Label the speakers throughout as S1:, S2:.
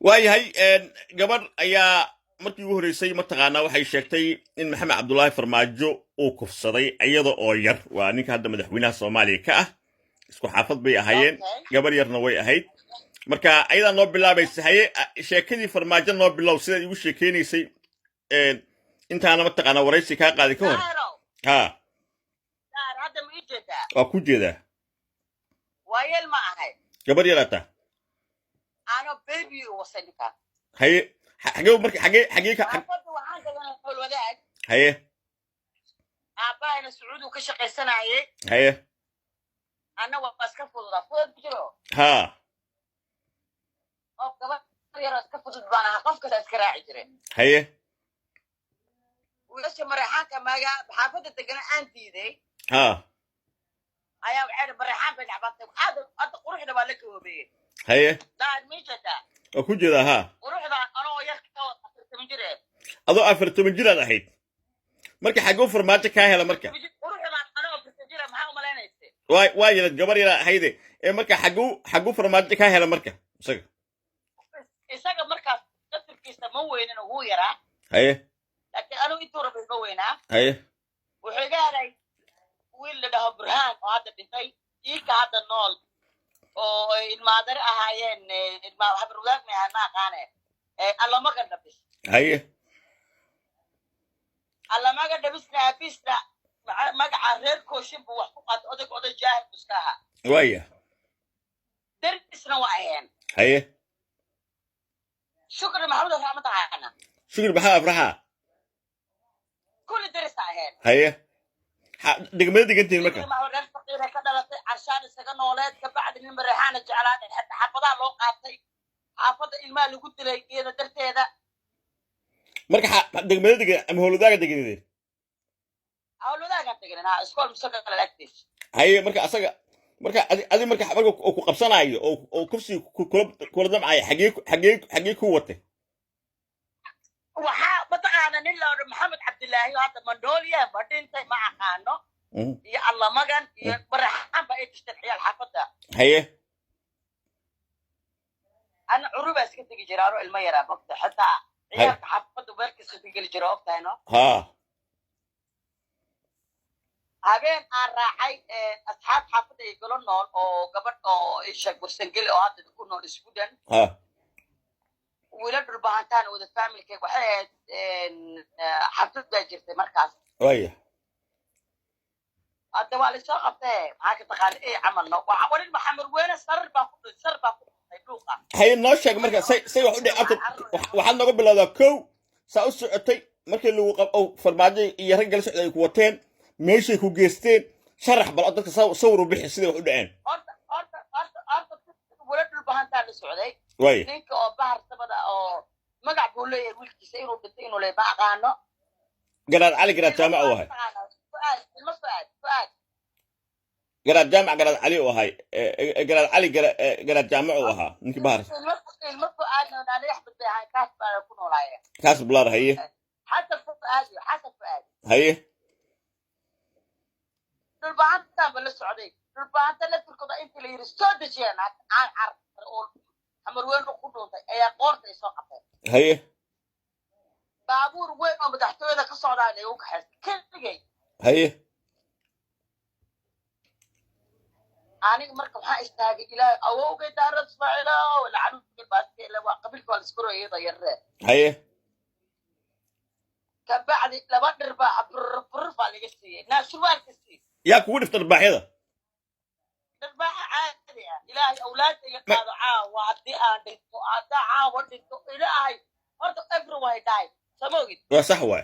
S1: waayahay gabar ayaa markii ugu horreysay mataqaanaa waxay sheegtay in maxamed cabdulaahi farmaajo uu kufsaday iyada oo yar waa ninka hadda madaxweynaha soomaaliya ka ah isku xaafad bay ahaayeen gabar yarna way ahayd marka ayadaa noo bilaabaysa haye sheekadii farmaajo noo bilow sidaad igu sheekeynaysay intaana mataqaanaa waraysi kaa qaadi ka hor ha waa ku jeedaa
S2: waayeel ma ahay
S1: gabar yaraata
S2: ano baby wasanika
S1: haye xagee marka xagee ka
S2: xaafadda waxaan gadanay xool wadaag
S1: haye
S2: aabbaayna sacuudi uu ka shaqaysanayay
S1: haye
S2: anna waa iska fududaa fudud jiro
S1: ha
S2: qof gabar yar iska fudud baan ahaa qof kasta iska raaci jiray
S1: haye
S2: wiilasha mareexaanka maaga xaafadda degana aan diiday
S1: ha
S2: ayaa waxay mareexaan bay dhacbatay hadda quruxda baa la koobeeyey
S1: haye
S2: daan miijata
S1: waa ku jeedaa ha
S2: quruxda anoo yar ka wada jireen
S1: adoo 40 jir aad ahayd marka xaguu farmaajo kaa hela marka
S2: quruxda anoo 40 jir maxaa u malaynaysa
S1: waa yelad gabar yar ahayde marka xaguu farmaajo kaa hela marka
S2: isaga markaas dadkiisa ma weynin ugu yaraa
S1: haye
S2: laakiin anuu intuu rabay ma weynaa
S1: haye
S2: wuxuu iga helay wiil la dhaho burhaan oo hadda dhintay iika hadda nool oo ilmaadare ahaayeen habarwadaag may ahaan ma aqaane allamaga dhabis
S1: haye
S2: allamaga dhabisna aabiisna magaca reer kooshin buu wax ku qaatay oday jaahil buska ahaa
S1: waaya
S2: derisna waa aheen
S1: haye
S2: shukri maxamed afrax ma taqaana
S1: shukri maxaa afraxa
S2: kulli derisa aheen
S1: haye degmada degantiin marka
S2: reer faqiira ka dhalatay carshaan isaga nooleed kabacdi nin mareexaana jeclaaday xaafadaha loo qaatay xaafadda ilmaha lagu dilay geeda darteeda
S1: marka degmada degan ama howlwadaaga deganideen
S2: howlwadaagaan deganin ha iskool musagala agtiis
S1: haye marka asaga marka adi marka ku qabsanaayo oo kursi kula damcaya xagee ku watay
S2: waxaa mataqaana nin la odhan maxamed cabdilaahi hadda mandhooliya ma dhintay ma aqaano iyo allamagan iyo maraxaan baa ay tishteen xiyaal xaafadda
S1: haye
S2: ana curubaa iska tegi jira anoo ilmo yaraa mogta xitaa ciyaalka xaafadda weerkiisa ka geli jira ogtahayno
S1: ha
S2: habeen aan raacay asxaab xaafadda ay galo nool oo gabadh oo isha gursangeli oo hadda ku nool sweden
S1: ha
S2: wiila dhulbahantaan wada faamilkeeg waxay ahayd xaflad baa jirtay markaas
S1: waaya
S2: hadda waa laysoo qabtee maxaa ka taqaana camalno walin maxamed weyne sar baa ku dhintay dhuuqa
S1: haye noo sheeg marka say wax u dhici abta waxaad nooga bilowdaa kow saa u socotay markii lagu qabo farmaajo iyo rag gala socda ay ku wateen meeshay ku geesteen sharax bal dadka sawir u bixi siday wax u dhaceen
S2: horta wala dhulbahantaan la socday
S1: waaya
S2: ninka oo bahar sabada oo magac buu leeyahay wiilkiisa inuu dhintay inuu leeyahay ma aqaano
S1: garaad cali garaad jaamac u ahay garaad jaamac garaad cali u ahay garaad cali garaad jaamac u ahaa ninkii bahar
S2: ilmo fuaadna naanayax badbay ahayn kaas baa ku noolaayeen
S1: kaas bulaar haye
S2: xasan fuaad
S1: haye
S2: dhulbahantaan ba la socday dhulbahanta lafirkooda intii la yidhi soo dejiyeen aan car oo amar weyn ku dhuuntay ayaa qoorta ay soo qabteen
S1: haye
S2: baabuur weyn oo madaxtooyada ka socdaan ay u kaxaystay keligay
S1: haye
S2: aniga marka waxaa istaagay ilaahay awowgay daarad ismaaciilow lacanuga baaskeele waa qabiilka waa la isku royay iyada yarree
S1: haye
S2: kabacdi laba dhir baa burur baa laga siiyey naa surwaalka sii
S1: yaa kugu dhifta dharbaaxyada
S2: dharbaaxa caadi ah ilaahay awlaadda iga qaado caawa haddii aan dhinto haddaa caawa dhinto ilaahay horta everyone die samogid
S1: waa sax waay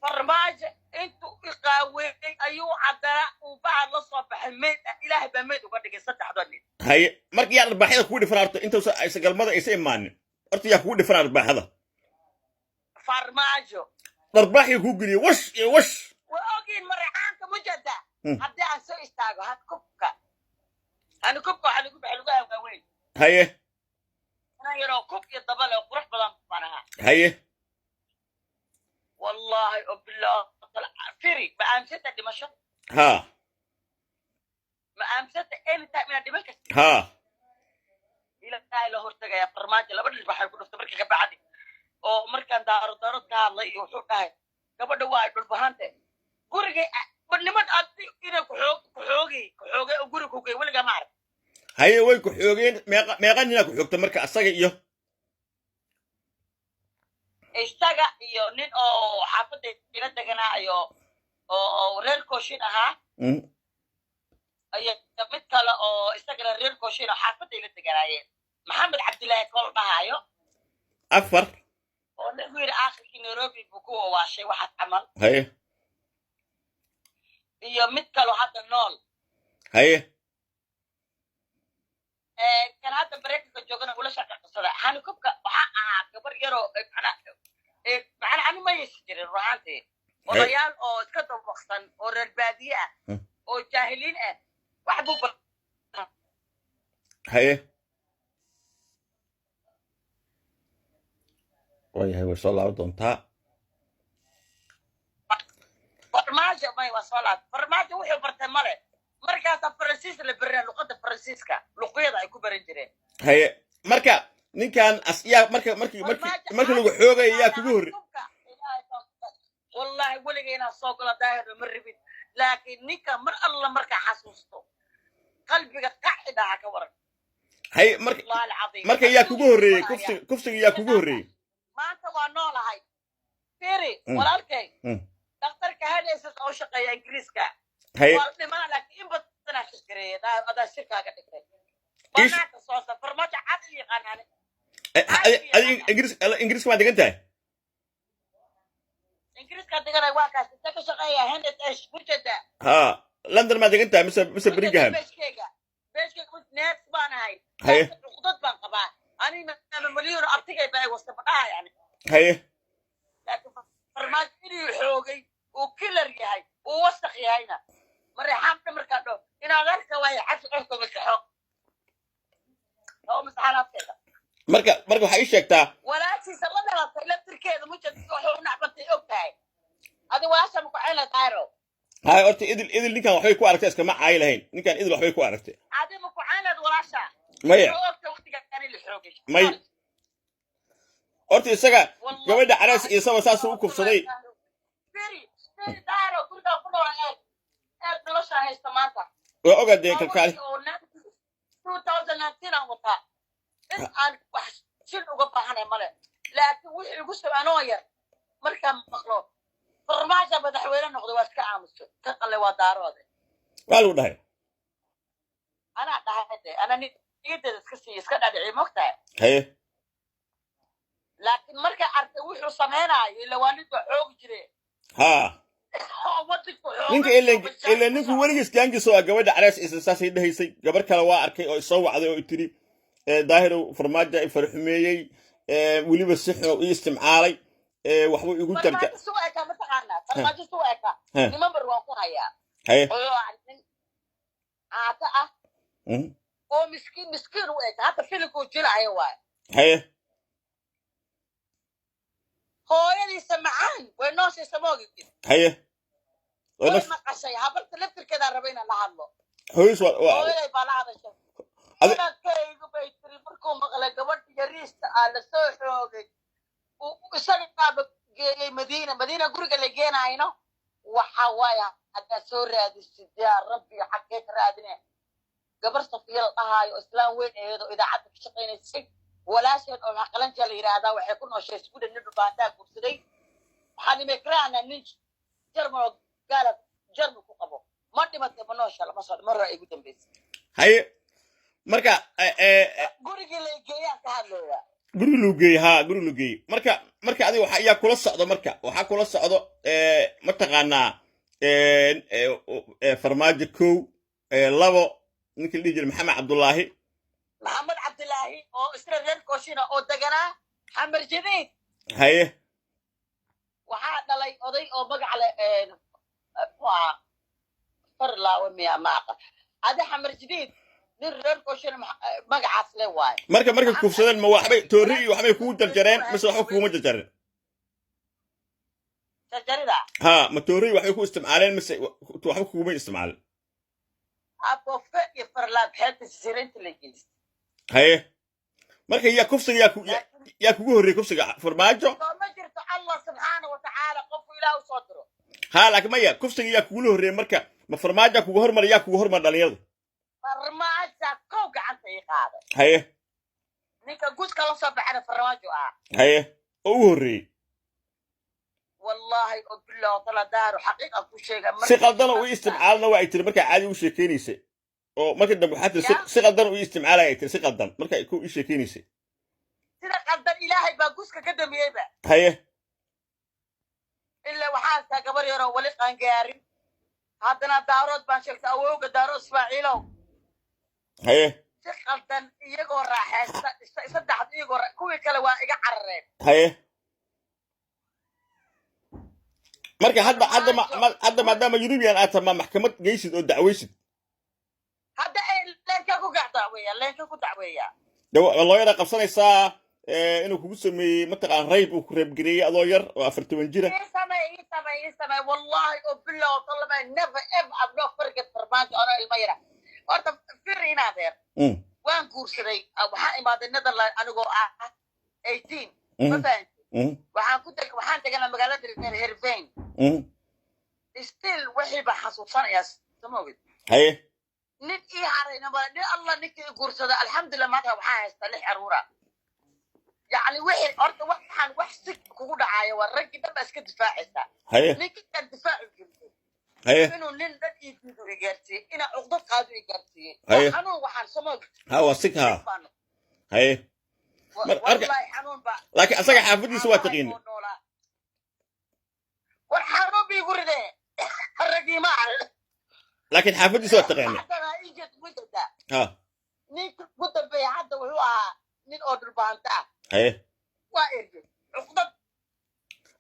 S2: farmaajo intuu iqaaweeyey ayuu caddana uu bahar la soo baxay meyd ah ilaahay baa meyd uga dhigay saddexda nin
S1: haye marka yaa dharbaaxyada kugu dhifan horta intuusa aysa galmada aysa imaanin horta yaa kugu dhifan dharbaaxyada
S2: farmaajo
S1: dharbaaxii kuu geliye wash iyo wash
S2: waa ogiin mareexaanka mujada haddii aan soo istaago kubka waxaa lagu baxay lugaha waaweyn
S1: haye
S2: inaan yaroo kub iyo dabale oo qurux badan baan ahaa
S1: haye
S2: wallahi oo bilaa firi ma aamsanta dhimasho
S1: ha
S2: ma aamsanta anytime inaad dhiman karti
S1: ha
S2: ilaahay la hortagaya farmaajo laba dhis waxay ku dhuftay markii ka bacdi oo markaan daaro ka hadlay iyo wuxuu dhahay gabadha waa ay dhulbahante gurigay niman aad inay ku xoogay oo guriga ku geey weligaa ma arag
S1: haye way ku xoogeen meeqa nina ku xoogta marka asaga iyo nin oo xaafadda ila deganaayo oo reer kooshin ahaa ayaa mid kale oo isagana reer kooshin oo xaafadda ila deganaayeen maxamed cabdilaahi kol dhahaayo afar oo lagu yidhi aakhirkii nairobi buu ku waashay waxaad camal haye iyo mid kaloo hadda nool haye kan hadda maraykanka joogana ula shaqeysada xanikubka waxaa ahaa gabar yaroo macna ani ma yeesi jirin ruuxaantii odayaal oo iska dabaqsan oo reer baadiye ah oo jaahiliin ah wax buu haye wayahay way soo laaban doontaa farmaajo may waa soo laab farmaajo wuxuu bartay male markaasa faransiis la berraa luqadda faransiiska luqyada ay ku baran jireen haye marka ninkan asyaa markii lagu xoogay yaa kugu horri wallahi weliga inaan soo galo daahir ma rabin laakiin ninka mar alla markaa xasuusto qalbiga qaci dhaha ka waran haye marka yaa kugu horreeyey kufsiga yaa kugu horreeyey maanta waa noolahay firi walaalkay daktarka hadaysa oo shaqeeya ingiriiska waa dhimaa laakiin in badan shaqeeya adaa shirkaaga dhigtay banaanka soo safar ma jacad iyo qanaane ingiriiska ma degan tahay ingiriiska deganay waa kaas inta ka shaqeeya hendet ash burjada ha london ma degan tahay mise Birmingham beeshka next baan ahay haye khudad baan qabaa anina maliyun abtigay baa wasta fadhaa yani haye laakiin farmaajo inuu xoogay uu killer yahay uu wasakh yahayna marixaamta markaa dho inaad arka waayo cabsi qofka masaxo oo masaxanaadkeeda marka waxay sheegtaa walaashiisa la dhalatay laftirkeeda mujad wuxuu nacbatay og tahay adi waasha ma ku cayla daaro hay horta idil ninkan waxbay ku aragtay iskama caayi lahayn ninkan idil waxbay ku aragtay adi ma ku caynad walaasha maya ogta waqtiga kani la xoogay may horta isaga gabadha carays iyo saba saas u kufsaday daaro guriga ku noolaa aad nolosha haysta maanta waa ogaadee kalkaali 2019 aan wataa in aan wax shil uga baahanay male laakiin wixii igu soo anoo yar markaan maqlo farmaajo madaxweyne noqdo waa iska aamuso ka qalle waa daaroode waa lagu dhahay anaa dhahay ana niyadeeda iska dhadhicii mogtahay haye laakiin marka artay wuxuu sameynaayo ila waa ninka xoog jire ha ninka ilaa ninku weligiis gaangiisa waa gabadha carays isa saasay dhahaysay gabar kale waa arkay oo soo wacday oo tiri daahirow farmaajo ay farxumeeyey weliba si xun u isticmaalay waxba igu jarja farmaajo suu eka nimambar waan ku hayaa aata ah oo miskiin u eka hadda filimkuu jilaayo waay haye hooyadiisa macaan way nooshiisa moogid haye way maqashay habarta laftirkeedaa raba inaan la hadlo hooyaday baa la hadashay adakaygu bay tiri markuu maqlay gabadha yariista la soo xoogay isagaaba geeyey madiina guriga la geenayno waxa waaya haddaa soo raadisid yaa rabbi xaggee ka raadine gabar safiya la dhahaayo islaam weyn eedo idaacadda ka shaqaynaysay walaasheed oo maqalanja la yiraahdaa waxay ku nooshay isku dhan dhubaantaa gursaday waxaan imekraana nin jarmal oo gaalad jarmal ku qabo ma dhimatay ma noosha lama soo mar ay ugu dambeysay haye marka gurigii la geeyaan ka hadlaya guriga loo geeyay marka adiga waxa ayaa kula socdo waxa kula socdo ma taqaanaa farmaajo kow labo ninkii dhigi jiray maxamed cabdilaahi oo isla reer kooshina oo deganaa xamar jadiid haye waxaa dhalay oday oo magac leh waa farlaawe miya maaqa adi xamar jadiid nin reer kooshina magacaas le waaye marka kufsadeen ma waxbay toori iyo waxbay kugu jarjareen mise waxba kuguma jarjareen jarjarida ha ma toori waxbay ku isticmaaleen mise waxba kuguma isticmaaleen abofe iyo farlaab xeelta sirinta la geystay haye marka yaa kufsiga yaa kugu horreeyey kufsiga farmaajo
S2: ما جرت الله سبحانه وتعالى قف إله وصدره
S1: ها laakiin maya kufsiga yaa kugu horreeyey marka ma farmaajo kugu hormar yaa kugu hormar dhalinyarada
S2: فرماجة كوك عن طريق هذا
S1: haye
S2: نيكا قلت كلا صبح على فرماجة
S1: haye oo u horreeyey
S2: والله بالله وطلع دار حقيقة كل شيء
S1: si qaldan u isticmaalna waa ay tiri marka caadi u sheekeynaysay oo marka dambe waxaa tiri si qaldan u isticmaalay ay tiri si qaldan marka ku u sheekeynaysay
S2: sida qaldan ilaahay baa guska ka dambeeyayba
S1: haye
S2: ilaa waxaa taa gabar yaroo wali qaangaarin haddana daarood baan sheegtay awowga daarood ismaaciilow
S1: haye
S2: si qaldan iyagoo raaxaysta saddexd iyagoo kuwii kale waa iga carareen
S1: haye marka hadda maadaama yurubiyan aad tamaa maxkamad geysid oo dacwaysid
S2: hadda ay leenka ku dacweeya
S1: loo yara qabsanaysaa inuu kugu sameeyey mataqaan rayb uu ku reebgareeyey adoo yar oo 40 jira
S2: samay wallahi oo billah oo talaba never ever abno farqad farmaanka ana ilmayra horta firin adeer waan guursaday waxaan imaaday Netherland anigoo ah 18 ma fahanti waxaan tagana magaalada Hervein still wixii ba xasuusanaya samawid
S1: haye
S2: nin ii harayna ma nin Allah ninkii guursada alxamdulillah maanta waxaa haysta 6 caruura يعني وحي أرد وحن وحسك كودا عاية والرجل ده بس كدفاعيسا
S1: هي
S2: نيك الدفاع الجنسي
S1: هي
S2: إنه لين ده يجيبوا إيجارتي إنا عقدة قادوا إيجارتي
S1: هي
S2: حنون وحن سموك
S1: ها وسكها هي
S2: والله حنون بقى
S1: لكن أصلا حافظني سوى تقين
S2: والحنون بيقول ده الرجل ما
S1: لكن حافظني سوى تقين
S2: حتى أنا إيجت وجدة
S1: ها
S2: نيك قلت بيه حتى وهو نين أودر بانتا
S1: هي
S2: وإرجع عقدة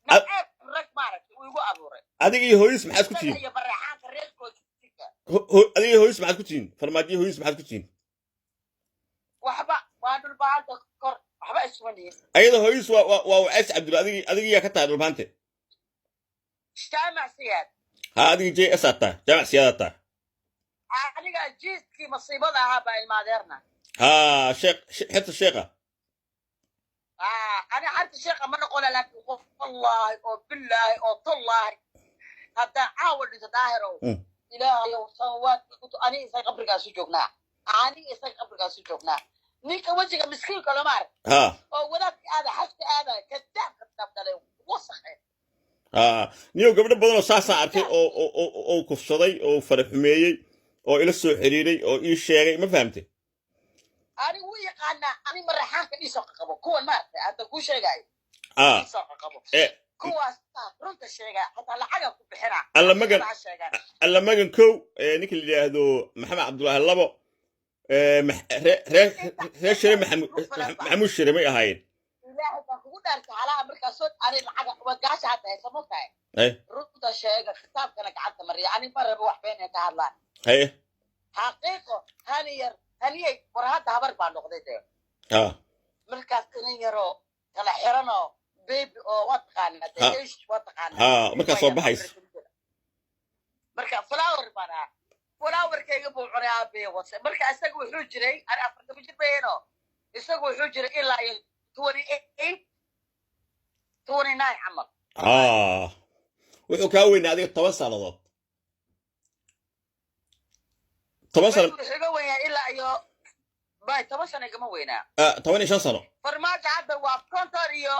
S2: نعرف رك مارك ويقول أبوري
S1: أديك هويس محد كتير
S2: هي بريحان الريس كوتشيكا
S1: أديك هويس محد كتير فرمادي هويس محد كتير
S2: وحبا وادر بانتا كور وحبا اسمني
S1: أيضا هويس وعيس عبد الله أديك يا كتار البانتي
S2: جامع سياد
S1: ها أديك جي أساتا جامع سيادتا
S2: أنا جيت كي مصيبة لها باي المادرنا
S1: ها شيخ حتى الشيخة
S2: أنا عارف الشيخة ما نقول لك والله وبالله وطالله هذا عاول تظاهره إلهي وصوات أنا إنسان قبرك أسجوكنا نيك وجهك مسكين كل مرة ولكن هذا حتى هذا كذاب ده وسخ
S1: نيو قبل بدنا ساسا عرفي أو كفصدي أو فرحمية أو إلى السوق حريري أو إيش شيء ما فهمتي
S2: أنا هو يقعنا أنا مرة حاكي يسوق قبو كون ما هذا كل شيء جاي يسوق قبو كوا رنت الشيء جاي حتى على حاجة بحنا
S1: ألا ما جن كو نيك اللي هذا محمد عبد الله اللبو ريش شري محمود شري ما يهاين
S2: لا هو دارك على أمريكا صوت أنا الحاجة وقاش حتى يسموها رنت الشيء جاي كتاب كنا قعدت مرة يعني مرة بروح بين يتعلم حقيقة هني ورهات هبر بانوقدي مركز كنيرو كلا حيرانو بيبي او واتقانا ايش واتقانا
S1: مركز سو بحيس
S2: مركز فلاور كيغا بو عنا بي وس مركز اسغو وحو جيري انا افرت بجير بينو اسغو وحو جيري الا 28 29 عمر
S1: وحو كاوين اديك 10 سنوات 10 سنة
S2: وحو وين الا ايو باي 10 سنة كما وينا
S1: 15 سنة
S2: فرماجة هذا وكونتر يو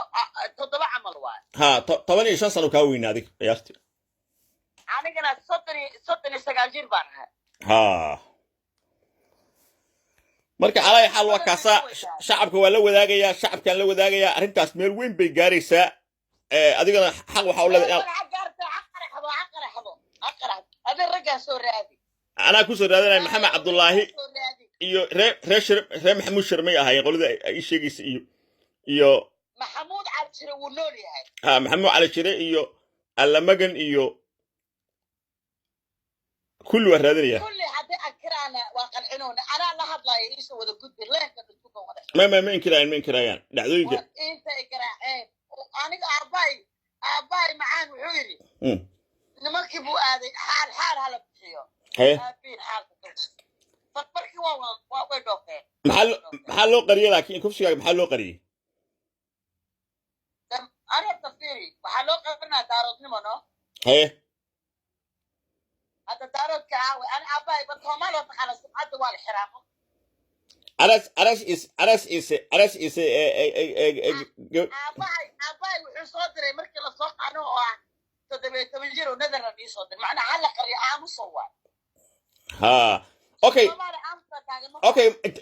S2: تضبع عمل واحد
S1: ها 15 سنة كاوين هذيك قياستي
S2: أنا كنا صوتني سجاجير بارها
S1: marka calay xal waa kaasa shacabka waa la wadaagaya shacabkan la wadaagaya arintaas meel weyn bay gaaraysaa adigana xaq waxa uu leeyahay
S2: أنا رجع سوريادي
S1: أنا كوسو رادنا محمد عبد الله iyo reer maxamuud shirmay ahaayeen qolada ay sheegaysa iyo
S2: maxamuud cali shire wuu nool yahay
S1: maxamuud cali shire iyo allamagan iyo kulli waa raadinaya
S2: kulli hadii akrana waa qalcinoona ana la hadlayo isu wada gudbi leenka dadku wada
S1: ma inkirayaan dhacdooyinka
S2: inta ikraaceen aniga aabay macaan wuxuu yiri nimankii buu aaday xaal hala bixiyo aabiin xaalka markii waa way dhoofeen
S1: maxaa loo qariyay laakiin kufsigaaga maxaa loo qariyay
S2: أنا تفكيري وحلو قلنا دارود نمونو
S1: haye
S2: هذا دارود كعاوي أنا أباي بطهما لو تخلص حد والحرام
S1: aras is
S2: أباي وحصودري مركي لصوق عنو تدبي تمجيرو نذر ربي صودر معنا على قرية عام صوار
S1: ha okay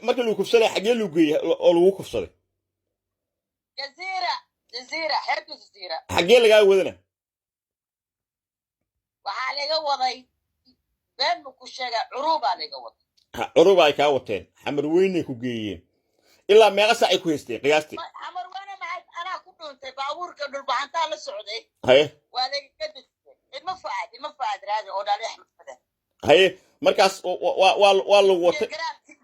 S1: marka lagu kufsaday xagee lagu geeyay oo lagu kufsaday
S2: جزيرة حيث جزيرة
S1: xagee lagaa wadana
S2: waxaa laga waday been ku sheega curuba laga waday
S1: curuba ay ka wateen xamar weyn ay ku geeyeen ilaa meeqa saac ay ku haysteen qiyaastii
S2: xamar weyn ma ana ku dhuntay baabuurka dhulbaxanta la socday
S1: haye
S2: waa laga gadisay ilma faad raadi oo dhali axmed
S1: haye markaas waa lagu watay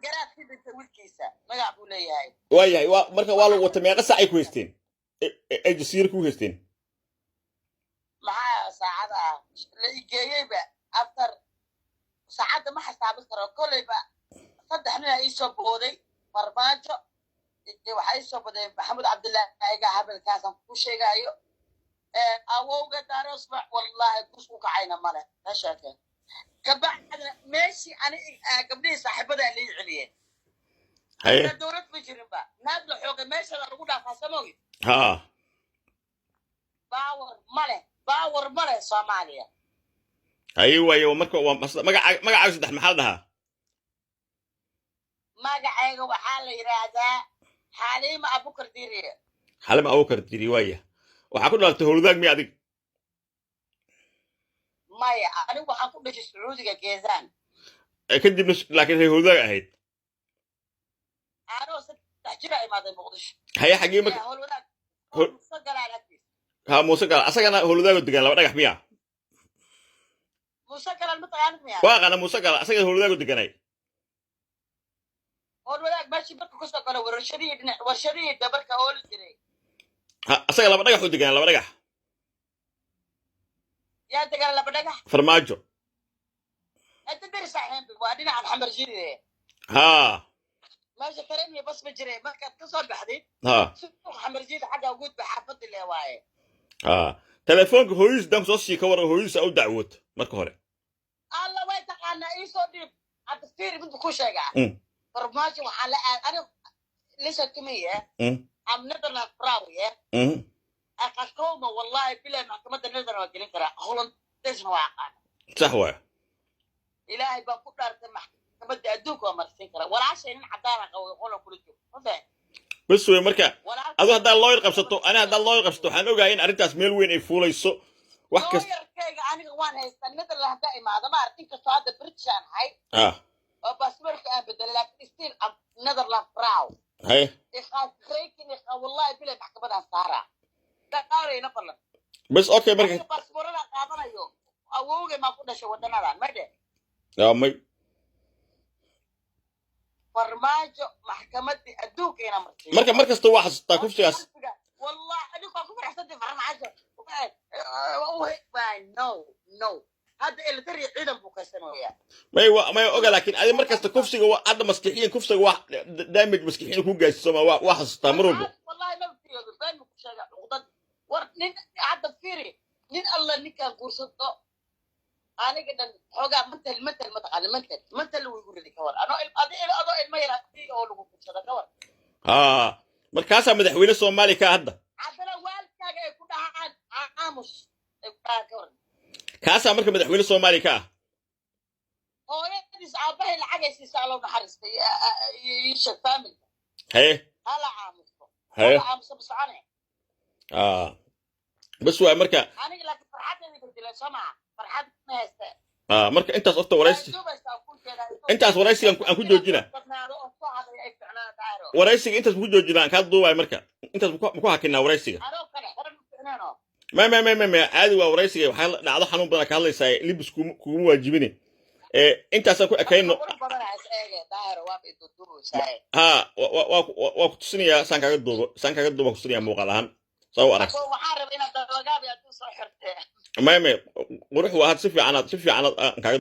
S2: garaad sidii wiilkiisa magac buu leeyahay
S1: waayahay marka waa lagu watay meeqa saac ay ku haysteen ay jasiir ku haysteen
S2: maxaa saacada la igeeyayba after saacada ma xisaabi karo kolayba saddex nin ay soo booday farmaajo waxay soo booday maxamed cabdullaahi ayga habelkaasan ku sheegayo awowga daarosba wallahi kusku kacayna male nashaakeen kabacdina meeshii ani gabdhihii saaxiibada ay la celiyeen haye dowlad ma jirinba naad la xoogay meesha lagu dhaafaa samoogi
S1: ha
S2: باور ماله Soomaaliya
S1: waayo marka magaca saddex maxaa dhahaa
S2: magacayga waxaa la yiraahdaa Xaliima Abukar Diriye
S1: Xaliima Abukar Diriye waaya waxa ku dhalatay howladaag mi adig
S2: maya anigu waxaan ku dhashay Sacuudiga Geezaan
S1: kadib laakiin howladaag ahayd
S2: anoo saddex jir ay maaday Muqdisho
S1: haye xagee marka
S2: howladaag
S1: ha Muuse Galaal asagana howladaag degan laba dhagax miya
S2: Muuse Galaal ma taqaan miya
S1: waaqana Muuse Galaal asagana howladaag deganay
S2: howladaag baashi marka ku soo galo warshadii dabarka oo la jiray
S1: ha asaga laba dhagax u degan laba dhagax
S2: yaa degan laba dhagax
S1: farmaajo
S2: inta dirsaxeen waa dhinaca xamar jiri
S1: ha
S2: ماشي كلامي بس بجري ما كانت تصل بحديد
S1: ها
S2: حمر جيد حاجه وجود بحافظ اللي واي
S1: تليفونك هويس دم صوصي كور هويس او دعوت marka hore
S2: الله way taqaana ii soo dhib hadda fiir mid ku sheega farmaajo waxa la ana lisa kamiya am nadana fraawiye aqaqowma wallahi bila maxkamadda nadana waa gelin karaa holan tasna waa aqaan
S1: sax waa
S2: ilaahay baa ku dhaartay maxkamadda adduunka waa marsin kara walaashay in cadaan qawo qolo kula joogo
S1: bas way marka adu hadaa lawyer qabsato ana hadaa lawyer qabsato waxaan ogahay in arintaas meel weyn ay fuulayso wax kasta
S2: lawyerkayga aniga waan haystaa nadana hadda imaado ma arkin kasto hadda Britishan hay oo passport aan bedelay laakiin still am Netherlands proud
S1: hay
S2: ikhad kreekin wallahi bila maxkamadda saara qaarayna balan
S1: bas okay marka
S2: passportada qaadanayo awowga ma ku dhashay wadanadan madhe
S1: may
S2: farmaajo maxkamadii adduunkeena
S1: marka markasta waa xasuustaa kufsigaas
S2: wallahi adigu ku faraxsantay farmaajo no hada eltari ciidan buu ka sameeyaa
S1: may oga laakiin adi markasta kufsiga waa hadda maskixiin kufsiga waa damage maskixiin ku gaasiso ma waa xasuustaa mar walba
S2: wallahi naftiyo baan ku sheega uqdad war nin hadda fiiri nin alla ninka guursato aniga dan xogaa mental mataqaan uu igu ridi ka war ano ilma yar oo lagu fursada ka war
S1: markaas madaxweyne Soomaali ka hadda
S2: hadana waalkaaga ay ku dhahaan aamus ay ku dhahaan ka war
S1: kaasa marka madaxweyne Soomaali ka
S2: hooyadiis aabahay lacag ay siisaa loo naxariistay iyo family hala aamus biscane
S1: bas waa marka
S2: aniga laakiin farxadda ay dilay Soomaa farxad ma haysta
S1: marka intaas horta waraysi intaas waraysiga aan ku joojina waraysiga intaas ku joojina ka duubay marka intaas ku hakinaa waraysiga ما عادي ورئيسي وحال دعوه حنون بدنا كهليساي لبس كوما واجبيني انت اسكو اكاينو ها وكتسنيا سان كاغا دوبو كتسنيا موقالهان سو ارك ما قروح واحد سفي عنا